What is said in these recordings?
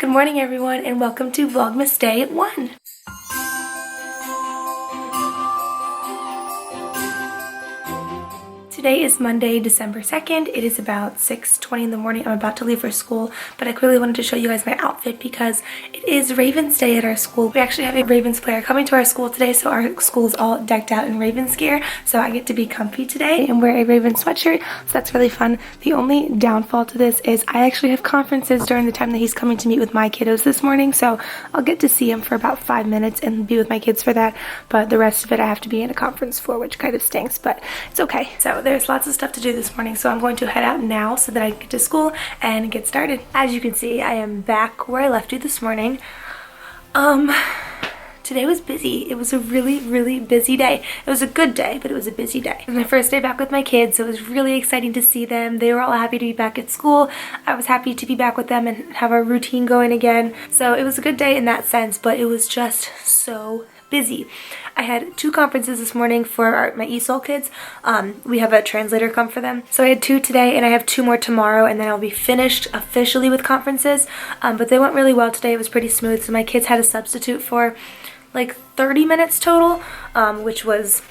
Good morning everyone and welcome to Vlogmas Day 1. Today is Monday, December 2nd. It is about 6:20 in the morning. I'm about to leave for school, but I quickly wanted to show you guys my outfit because it is Ravens Day at our school. We actually have a Ravens player coming to our school today, so our school is all decked out in Ravens gear. So I get to be comfy today and wear a Ravens sweatshirt, so that's really fun. The only downfall to this is I actually have conferences during the time that he's coming to meet with my kiddos this morning, so I'll get to see him for about 5 minutes and be with my kids for that, but the rest of it I have to be in a conference for, which kind of stinks, but it's okay. So there's lots of stuff to do this morning, so I'm going to head out now so that I can get to school and get started. As you can see, I am back where I left you this morning. Today was busy. It was a really busy day. It was a good day, but it was a busy day. It was my first day back with my kids, so it was really exciting to see them. They were all happy to be back at school. I was happy to be back with them and have our routine going again. So it was a good day in that sense, but it was just so busy. I had 2 conferences this morning for my ESOL kids. We have a translator come for them. So I had 2 today and I have 2 more tomorrow, and then I'll be finished officially with conferences. But they went really well today. It was pretty smooth. So my kids had a substitute for like 30 minutes total, which was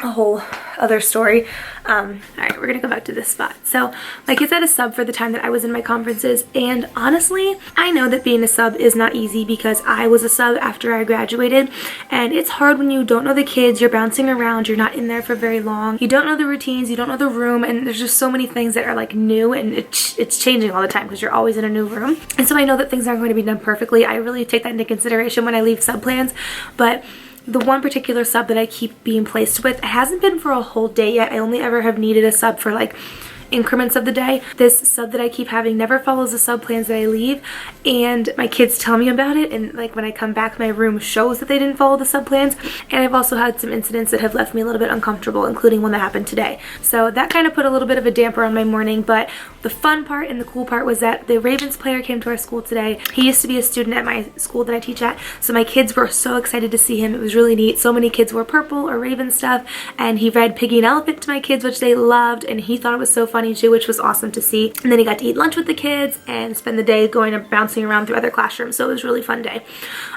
a whole other story. Alright, we're gonna go back to this spot. So my kids had a sub for the time that I was in my conferences, and honestly, I know that being a sub is not easy because I was a sub after I graduated, and it's hard when you don't know the kids, you're bouncing around, you're not in there for very long, you don't know the routines, you don't know the room, and there's just so many things that are like new, and it's changing all the time because you're always in a new room. And so I know that things aren't going to be done perfectly. I really take that into consideration when I leave sub plans, but the one particular sub that I keep being placed with, it hasn't been for a whole day yet. I only ever have needed a sub for like increments of the day. This sub that I keep having never follows the sub plans that I leave, and my kids tell me about it, and like when I come back my room shows that they didn't follow the sub plans. And I've also had some incidents that have left me a little bit uncomfortable, including one that happened today. So that kind of put a little bit of a damper on my morning, but the fun part and the cool part was that the Ravens player came to our school today. He used to be a student at my school that I teach at, so my kids were so excited to see him. It was really neat. So many kids wore purple or Raven stuff, and he read Piggy and Elephant to my kids, which they loved, and he thought it was so funny too, which was awesome to see. And then he got to eat lunch with the kids and spend the day going and bouncing around through other classrooms, so it was a really fun day.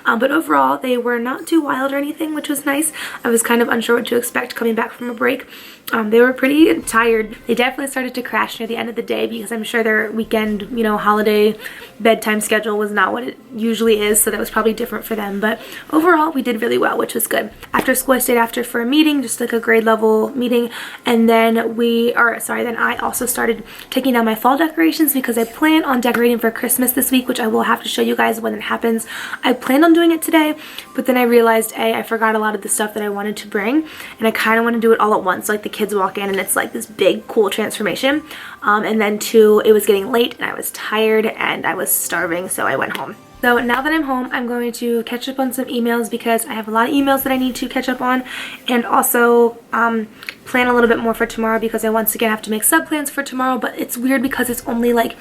But overall, they were not too wild or anything, which was nice. I was kind of unsure what to expect coming back from a break. They were pretty tired. They definitely started to crash near the end of the day because I'm sure their weekend, you know, holiday bedtime schedule was not what it usually is, so that was probably different for them. But overall, we did really well, which was good. After school, I stayed after for a meeting, just like a grade level meeting, and then then I also started taking down my fall decorations because I plan on decorating for Christmas this week, which I will have to show you guys when it happens. I planned on doing it today, but then I realized I forgot a lot of the stuff that I wanted to bring, and I kind of want to do it all at once. Like the kids walk in and it's like this big cool transformation, and then 2, it was getting late and I was tired and I was starving, so I went home. So now that I'm home, I'm going to catch up on some emails because I have a lot of emails that I need to catch up on, and also plan a little bit more for tomorrow because I once again have to make sub plans for tomorrow. But it's weird because it's only like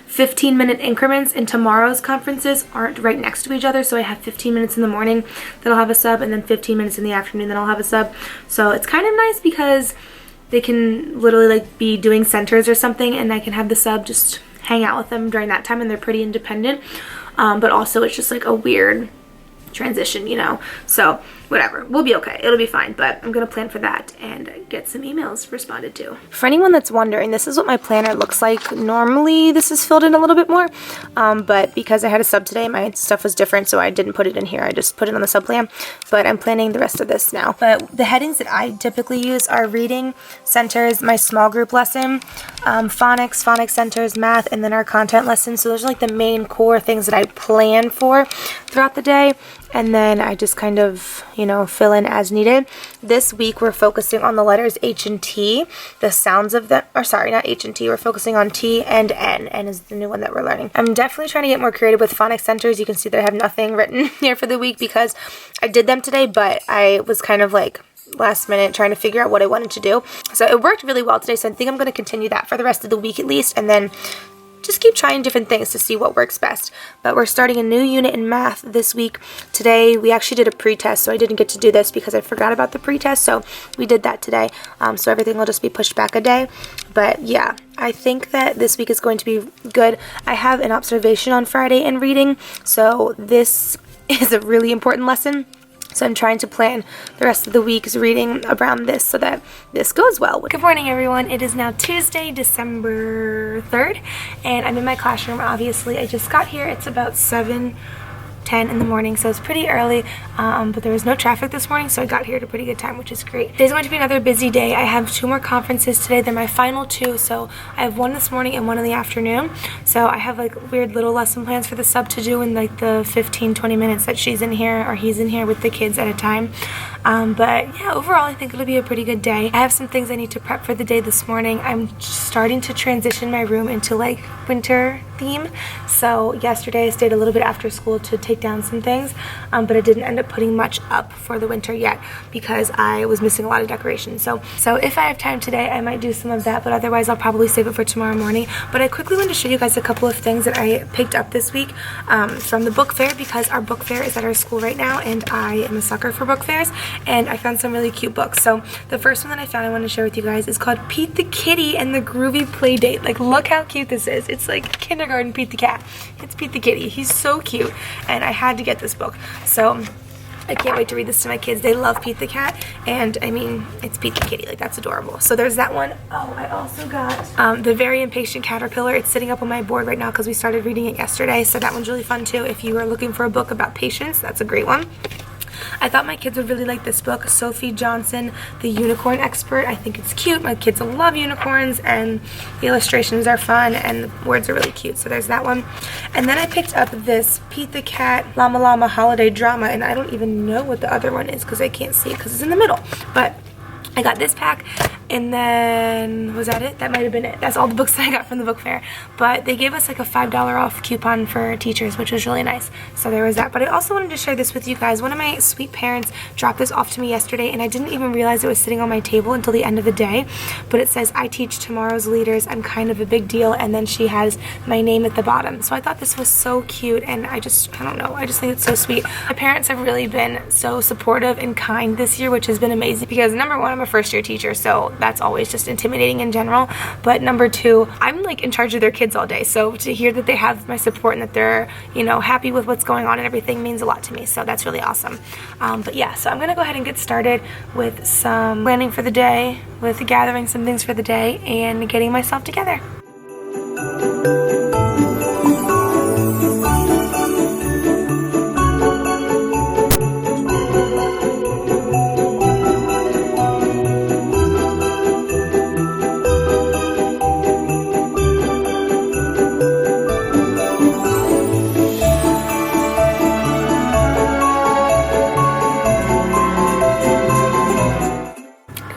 15-minute increments, and tomorrow's conferences aren't right next to each other, so I have 15 minutes in the morning that I'll have a sub, and then 15 minutes in the afternoon that I'll have a sub. So it's kind of nice because they can literally like be doing centers or something, and I can have the sub just hang out with them during that time, and they're pretty independent. But also it's just like a weird transition, you know, so whatever, we'll be okay, it'll be fine. But I'm gonna plan for that and get some emails responded to. For anyone that's wondering, this is what my planner looks like. Normally this is filled in a little bit more, but because I had a sub today, my stuff was different, so I didn't put it in here. I just put it on the sub plan, but I'm planning the rest of this now. But the headings that I typically use are reading, centers, my small group lesson, phonics centers, math, and then our content lesson. So those are like the main core things that I plan for throughout the day, and then I just kind of, you know, fill in as needed. This week we're focusing on the letters H and T, the sounds of them, or sorry, not H and T, we're focusing on T and N. N is the new one that we're learning. I'm definitely trying to get more creative with phonics centers. You can see that I have nothing written here for the week because I did them today, but I was kind of like last minute trying to figure out what I wanted to do. So it worked really well today, so I think I'm going to continue that for the rest of the week at least, and then just keep trying different things to see what works best. But we're starting a new unit in math this week. Today we actually did a pre-test, so I didn't get to do this because I forgot about the pre-test, so we did that today. So everything will just be pushed back a day. But yeah, I think that this week is going to be good. I have an observation on Friday in reading, so this is a really important lesson. So I'm trying to plan the rest of the week's reading around this so that this goes well. Good morning, everyone. It is now Tuesday, December 3rd, and I'm in my classroom, obviously. I just got here. It's about 7:10 in the morning, so it's pretty early, but there was no traffic this morning, so I got here at a pretty good time, which is great. Today's going to be another busy day. I have 2 more conferences today. They're my final 2, so I have one this morning and one in the afternoon. So I have like weird little lesson plans for the sub to do in like the 15-20 minutes that she's in here or he's in here with the kids at a time. But yeah, overall I think it'll be a pretty good day. I have some things I need to prep for the day this morning. I'm starting to transition my room into like winter theme. So yesterday I stayed a little bit after school to take down some things, but I didn't end up putting much up for the winter yet because I was missing a lot of decorations. So if I have time today, I might do some of that, but otherwise I'll probably save it for tomorrow morning. But I quickly wanted to show you guys a couple of things that I picked up this week from the book fair, because our book fair is at our school right now and I am a sucker for book fairs, and I found some really cute books. So the first one that I found I want to share with you guys is called Pete the Kitty and the Groovy Playdate. Like, look how cute this is. It's like kindergarten Pete the Cat. It's Pete the Kitty. He's so cute, and I had to get this book. So I can't wait to read this to my kids. They love Pete the Cat, and I mean, it's Pete the Kitty. Like, that's adorable. So there's that one. Oh, I also got The Very Impatient Caterpillar. It's sitting up on my board right now because we started reading it yesterday, so that one's really fun too. If you are looking for a book about patience, that's a great one. I thought my kids would really like this book, Sophie Johnson, The Unicorn Expert. I think it's cute. My kids love unicorns, and the illustrations are fun, and the words are really cute. So there's that one. And then I picked up this Pete the Cat Llama Llama Holiday Drama, and I don't even know what the other one is because I can't see it because it's in the middle. But I got this pack, and then, was that it? That might have been it. That's all the books that I got from the book fair. But they gave us like a $5 off coupon for teachers, which was really nice. So there was that. But I also wanted to share this with you guys. One of my sweet parents dropped this off to me yesterday, and I didn't even realize it was sitting on my table until the end of the day. But it says, "I teach tomorrow's leaders. I'm kind of a big deal." And then she has my name at the bottom. So I thought this was so cute, and I don't know. I just think it's so sweet. My parents have really been so supportive and kind this year, which has been amazing because, number one, I'm a first-year teacher, so that's always just intimidating in general. But number two, I'm like in charge of their kids all day, so to hear that they have my support and that they're, you know, happy with what's going on and everything means a lot to me. So that's really awesome. But yeah, so I'm gonna go ahead and get started with some planning for the day, with gathering some things for the day, and getting myself together.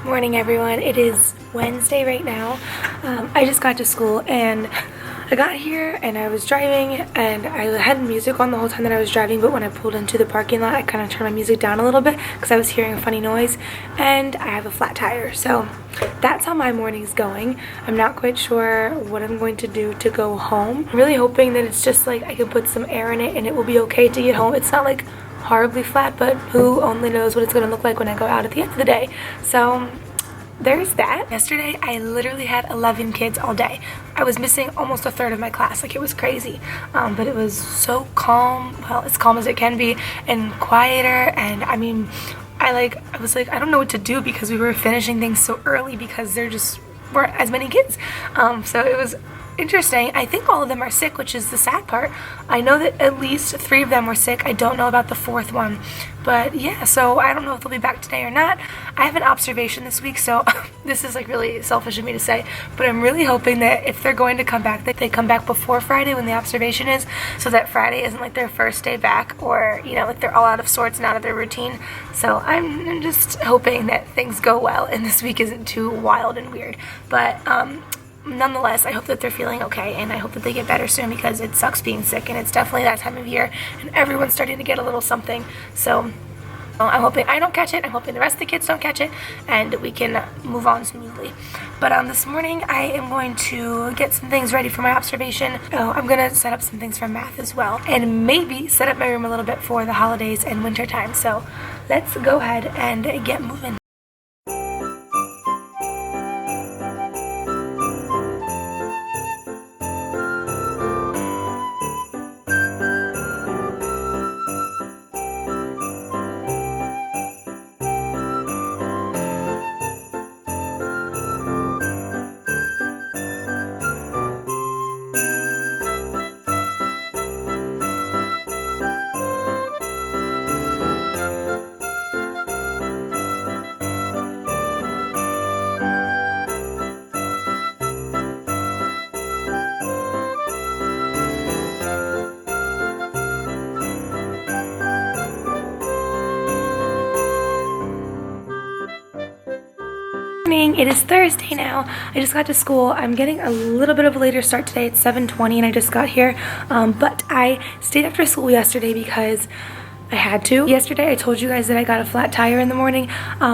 Morning, everyone. It is Wednesday right now. I just got to school, and I got here and I was driving, and I had music on the whole time that I was driving, but when I pulled into the parking lot, I kind of turned my music down a little bit because I was hearing a funny noise, and I have a flat tire. So that's how my morning's going. I'm not quite sure what I'm going to do to go home. I'm really hoping that it's just like I can put some air in it and it will be okay to get home. It's not like horribly flat, but who only knows what it's going to look like when I go out at the end of the day. So there's that. Yesterday I literally had 11 kids all day. I was missing almost a third of my class. Like, it was crazy, but it was so calm, well, as calm as it can be, and quieter. And I mean, I was like, I don't know what to do because we were finishing things so early because there just weren't as many kids. So it was interesting. I think all of them are sick, which is the sad part. I know that at least 3 of them were sick. I don't know about the 4th one. But yeah, so I don't know if they'll be back today or not. I have an observation this week, so this is like really selfish of me to say, but I'm really hoping that if they're going to come back, that they come back before Friday when the observation is, so that Friday isn't like their first day back, or, you know, like they're all out of sorts and out of their routine. So I'm just hoping that things go well and this week isn't too wild and weird. But nonetheless, I hope that they're feeling okay, and I hope that they get better soon because it sucks being sick, and it's definitely that time of year, and everyone's starting to get a little something. So I'm hoping I don't catch it. I'm hoping the rest of the kids don't catch it, and we can move on smoothly. But this morning I am going to get some things ready for my observation. I'm going to set up some things for math as well, and maybe set up my room a little bit for the holidays and winter time. So let's go ahead and get moving. It is Thursday now. I just got to school. I'm getting a little bit of a later start today. It's 7:20 and I just got here. But I stayed after school yesterday because I had to. Yesterday I told you guys that I got a flat tire in the morning,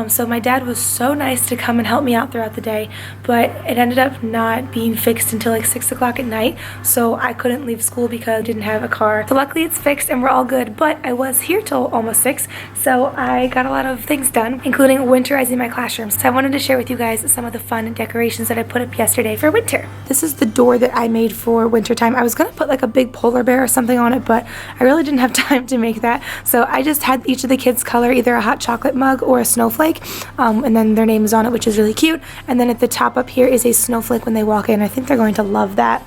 so my dad was so nice to come and help me out throughout the day, but it ended up not being fixed until like 6 o'clock at night, so I couldn't leave school because I didn't have a car. So luckily it's fixed and we're all good, but I was here till almost 6, so I got a lot of things done, including winterizing my classroom. So I wanted to share with you guys some of the fun decorations that I put up yesterday for winter. This is the door that I made for winter time. I was gonna put like a big polar bear or something on it, but I really didn't have time to make that. So I just had each of the kids color either a hot chocolate mug or a snowflake, and then their names on it, which is really cute. And then at the top up here is a snowflake when they walk in. I think they're going to love that.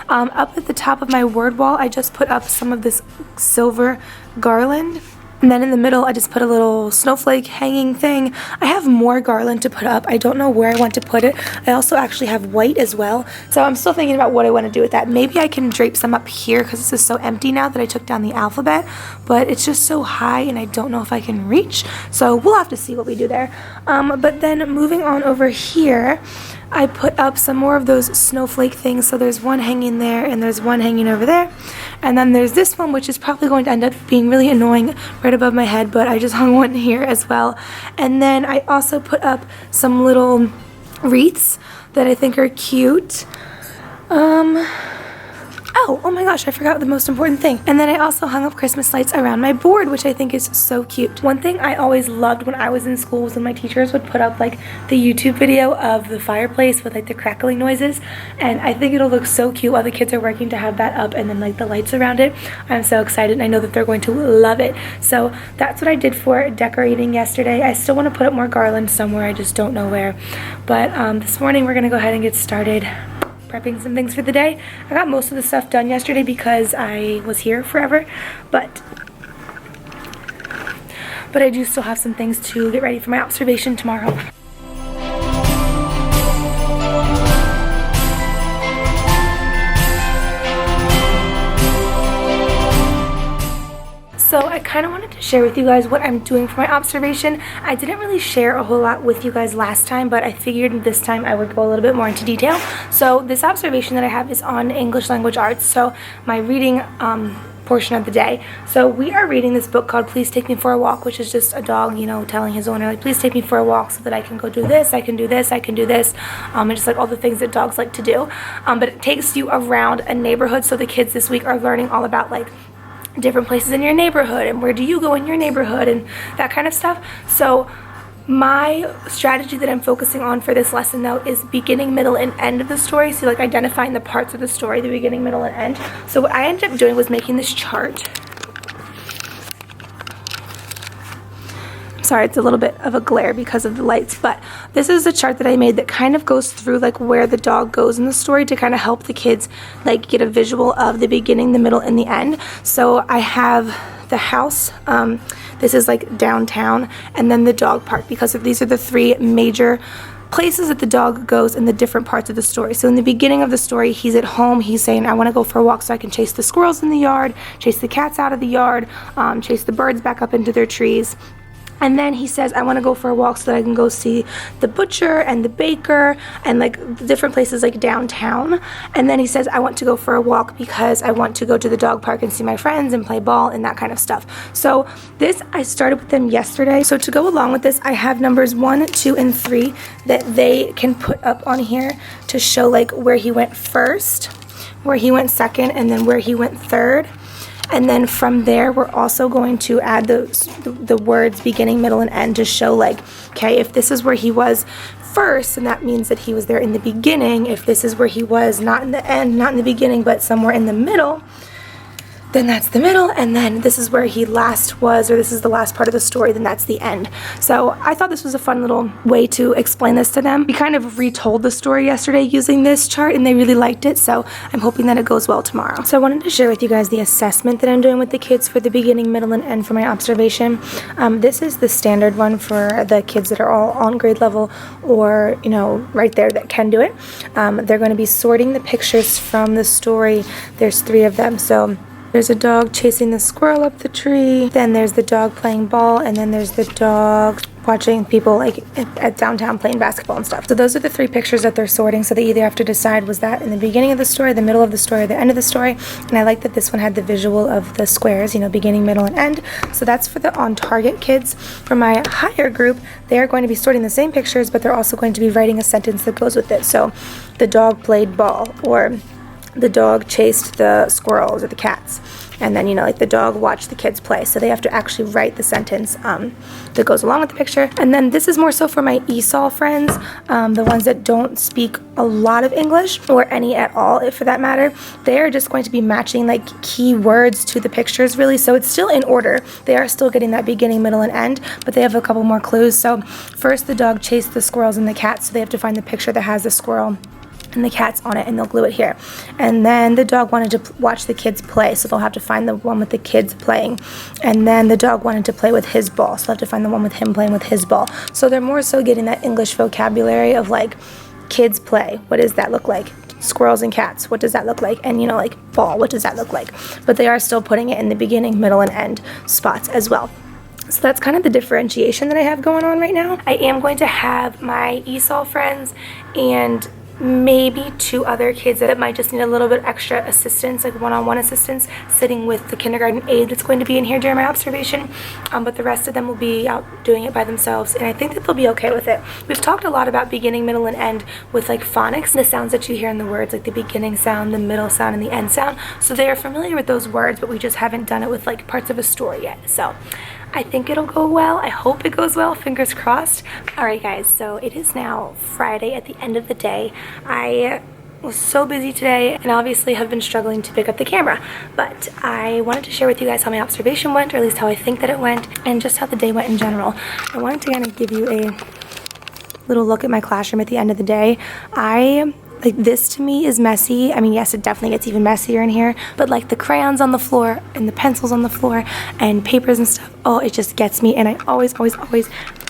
Up at the top of my word wall, I just put up some of this silver garland. And then in the middle, I just put a little snowflake hanging thing. I have more garland to put up. I don't know where I want to put it. I also actually have white as well. So I'm still thinking about what I want to do with that. Maybe I can drape some up here because this is so empty now that I took down the alphabet. But it's just so high and I don't know if I can reach. So we'll have to see what we do there. But then moving on over here, I put up some more of those snowflake things. So there's one hanging there and there's one hanging over there. And then there's this one, which is probably going to end up being really annoying right above my head, but I just hung one here as well. And then I also put up some little wreaths that I think are cute. Oh my gosh, I forgot the most important thing. And then I also hung up Christmas lights around my board, which I think is so cute. One thing I always loved when I was in school was when my teachers would put up like the YouTube video of the fireplace with like the crackling noises. And I think it'll look so cute while the kids are working to have that up and then like the lights around it. I'm so excited and I know that they're going to love it. So that's what I did for decorating yesterday. I still want to put up more garland somewhere, I just don't know where. But this morning we're going to go ahead and get started prepping some things for the day. I got most of the stuff done yesterday because I was here forever, but I do still have some things to get ready for my observation tomorrow. So I kind of wanted to share with you guys what I'm doing for my observation. I didn't really share a whole lot with you guys last time, but I figured this time I would go a little bit more into detail. So this observation that I have is on English language arts, so my reading portion of the day. So we are reading this book called Please Take Me for a Walk, which is just a dog, you know, telling his owner, like, please take me for a walk so that I can go do this, I can do this, I can do this, and just like all the things that dogs like to do. But it takes you around a neighborhood, so the kids this week are learning all about like different places in your neighborhood and where do you go in your neighborhood and that kind of stuff. So my strategy that I'm focusing on for this lesson though is beginning, middle, and end of the story. So like identifying the parts of the story, the beginning, middle, and end. So what I ended up doing was making this chart. Sorry, it's a little bit of a glare because of the lights, but this is a chart that I made that kind of goes through like where the dog goes in the story to kind of help the kids like get a visual of the beginning, the middle, and the end. So I have the house, this is like downtown, and then the dog park, because these are the three major places that the dog goes in the different parts of the story. So in the beginning of the story, he's at home, he's saying, I want to go for a walk so I can chase the squirrels in the yard, chase the cats out of the yard, chase the birds back up into their trees. And then he says, I want to go for a walk so that I can go see the butcher and the baker and like different places like downtown. And then he says, I want to go for a walk because I want to go to the dog park and see my friends and play ball and that kind of stuff. So this, I started with them yesterday. So to go along with this, I have numbers 1, 2, and 3 that they can put up on here to show like where he went first, where he went second, and then where he went third. And then from there, we're also going to add the words beginning, middle, and end to show like, okay, if this is where he was first, and that means that he was there in the beginning. If this is where he was not in the end, not in the beginning, but somewhere in the middle, then that's the middle. And then this is where he last was, or this is the last part of the story, then that's the end. So I thought this was a fun little way to explain this to them. We kind of retold the story yesterday using this chart, and they really liked it, so I'm hoping that it goes well tomorrow. So I wanted to share with you guys the assessment that I'm doing with the kids for the beginning, middle, and end for my observation. This is the standard one for the kids that are all on grade level or, you know, right there that can do it. They're going to be sorting the pictures from the story. There's 3 of them, so there's a dog chasing the squirrel up the tree, then there's the dog playing ball, and then there's the dog watching people like at downtown playing basketball and stuff. So those are the 3 pictures that they're sorting, so they either have to decide was that in the beginning of the story, the middle of the story, or the end of the story. And I like that this one had the visual of the squares, you know, beginning, middle, and end. So that's for the on target kids. For my higher group, they are going to be sorting the same pictures, but they're also going to be writing a sentence that goes with it. So the dog played ball, or the dog chased the squirrels or the cats, and then, you know, like the dog watched the kids play. So they have to actually write the sentence that goes along with the picture. And then this is more so for my ESOL friends, the ones that don't speak a lot of English or any at all, if for that matter. They are just going to be matching like key words to the pictures, really. So it's still in order. They are still getting that beginning, middle, and end, but they have a couple more clues. So first, the dog chased the squirrels and the cats, so they have to find the picture that has the squirrel and the cat's on it, and they'll glue it here. And then the dog wanted to watch the kids play, so they'll have to find the one with the kids playing. And then the dog wanted to play with his ball, so they'll have to find the one with him playing with his ball. So they're more so getting that English vocabulary of like kids play, what does that look like? Squirrels and cats, what does that look like? And, you know, like ball, what does that look like? But they are still putting it in the beginning, middle, and end spots as well. So that's kind of the differentiation that I have going on right now. I am going to have my ESOL friends and maybe 2 other kids that might just need a little bit extra assistance, like one-on-one assistance, sitting with the kindergarten aide that's going to be in here during my observation. But the rest of them will be out doing it by themselves, and I think that they'll be okay with it. We've talked a lot about beginning, middle, and end with like phonics, the sounds that you hear in the words, like the beginning sound, the middle sound, and the end sound. So they are familiar with those words, but we just haven't done it with like parts of a story yet. So I think it'll go well. I hope it goes well. Fingers crossed. Alright guys, so it is now Friday at the end of the day. I was so busy today and obviously have been struggling to pick up the camera, but I wanted to share with you guys how my observation went, or at least how I think that it went, and just how the day went in general. I wanted to kind of give you a little look at my classroom at the end of the day. Like, this to me is messy. I mean, yes, it definitely gets even messier in here, but like the crayons on the floor and the pencils on the floor and papers and stuff, oh, it just gets me. And I always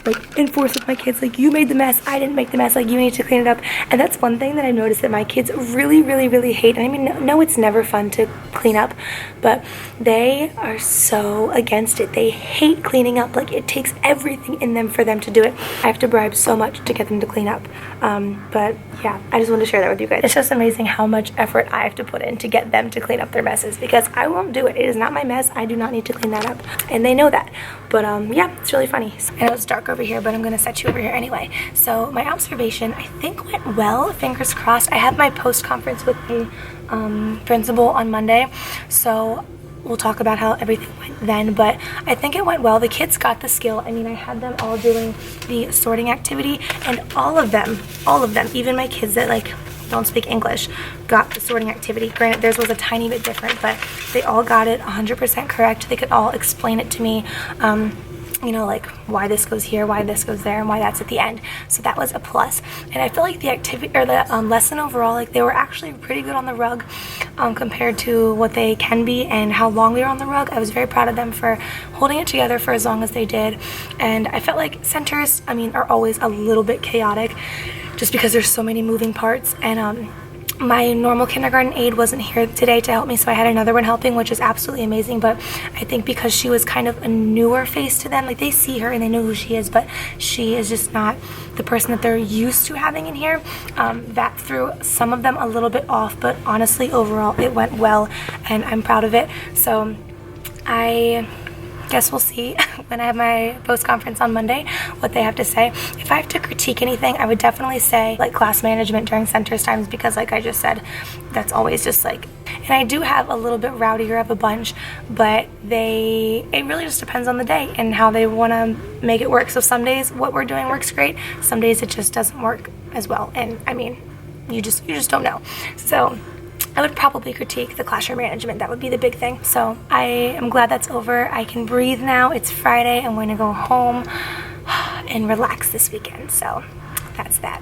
like enforce with my kids, like, you made the mess, I didn't make the mess, like, you need to clean it up. And that's one thing that I've noticed that my kids really hate. And I mean, no, it's never fun to clean up, but they are so against it. They hate cleaning up. Like, it takes everything in them for them to do it. I have to bribe so much to get them to clean up. But yeah, I just wanted to share that with you guys. It's just amazing how much effort I have to put in to get them to clean up their messes, because I won't do it. It is not my mess. I do not need to clean that up, and they know that. But yeah, it's really funny. I know it's dark over here, but I'm gonna set you over here anyway. So my observation, I think, went well. Fingers crossed. I have my post conference with the principal on Monday, so we'll talk about how everything went then, but I think it went well. The kids got the skill. I mean, I had them all doing the sorting activity, and all of them, even my kids that like don't speak English, got the sorting activity. Granted, theirs was a tiny bit different, but they all got it 100% correct. They could all explain it to me, you know, like why this goes here, why this goes there, and why that's at the end. So that was a plus. And I feel like the activity, or the lesson overall, like they were actually pretty good on the rug compared to what they can be and how long we were on the rug. I was very proud of them for holding it together for as long as they did. And I felt like centers, I mean, are always a little bit chaotic just because there's so many moving parts. And My normal kindergarten aide wasn't here today to help me, so I had another one helping, which is absolutely amazing. But I think because she was kind of a newer face to them, like they see her and they know who she is, but she is just not the person that they're used to having in here. That threw some of them a little bit off, but honestly overall it went well and I'm proud of it. So I guess we'll see when I have my post conference on Monday what they have to say. If I have to critique anything, I would definitely say like class management during centers times, because like I just said, that's always just like, and I do have a little bit rowdier of a bunch, but it really just depends on the day and how they want to make it work. So some days what we're doing works great, some days it just doesn't work as well, and I mean, you just don't know. So I would probably critique the classroom management. That would be the big thing. So I am glad that's over. I can breathe now. It's Friday. I'm going to go home and relax this weekend. So that's that.